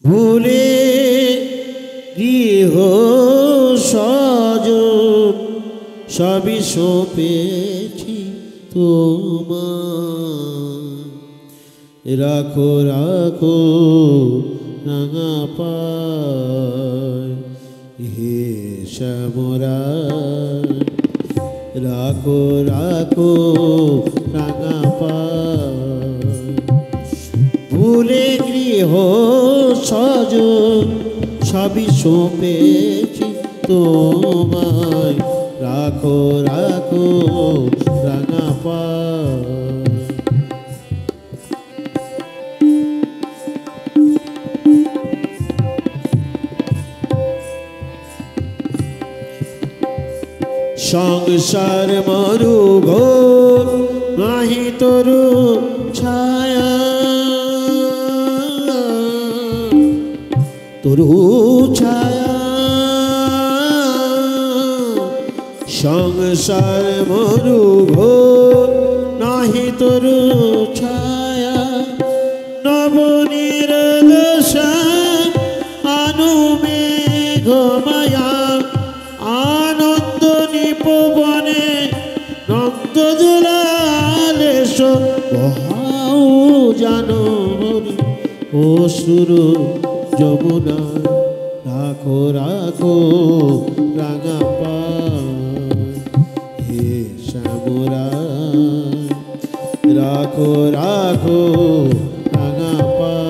ভুলে গৃহ স্বজন সবই সঁপেছি তোমায়। রাখো রাখো রাঙা পায় হে শ্যামরায়, রাখো রাখো রাঙা পায়। ভুলে গৃহ স্বজন সবই সঁপেছি তোমায়। রাখো রাখো রাঙা পায়। সংসার মরু ঘোর নাহি তরু ছায়া, তরু ছায়া। সংসার মরু ঘোর নাহি তরু ছায়া, নবনীর দশা অনুমেঘ মায়া। আনন্দ নিপবনে নন্দ দুলালেশ বহাও জানো হরি অসুর যমুনা। রাখো রাখো রাঙা পায় হে শ্যামরায়, রাখো রাখো রাঙা পায়।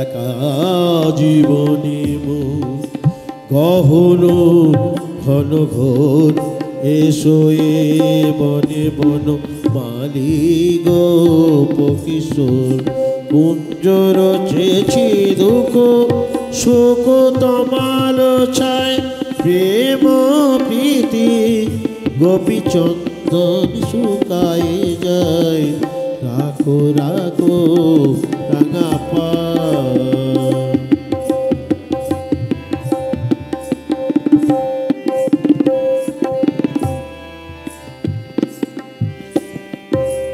একা জীবনী গহন ঘন ঘোর, এসো এ বনে বন মালি গোপ কিশোর। কুঞ্জ রচেছি দুঃখ শোক তমাল ছায়, প্রেম প্রীতি গোপী চন্দন শুকায় যায়। রাখো রাখো রাঙা পায়।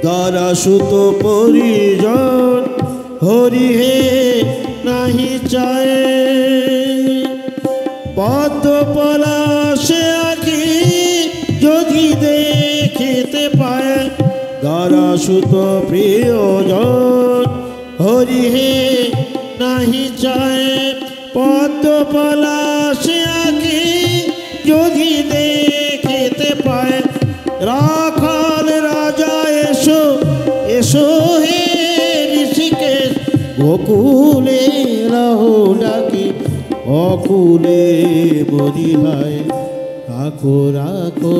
দারাসুত পরিজন হরি হে নাহি চায়, পদ্ম পলাশে আঁখি যদি দেখিতে পায়। দারাসুত প্রিয়জন হরি হে নাহি চায়, পদ্ম পলাশে আঁখি যদি দেখিতে পায়। রাখাল রাজা এসো এসো হে ঋষিকেশ, গোকুলে রাহো ডাকি অকুলে মরিহায়। রাখো রাখো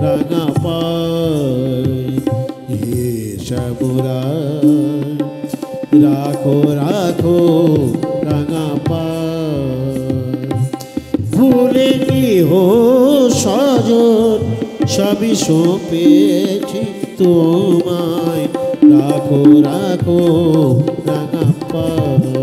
রাঙা পায় হে শ্যামরায়, রাখো রাখো রাঙা পায়। ভুলে গৃহ স্বজন সবই সঁপেছি তোমায়। রাখো রাখো রাঙা পায়।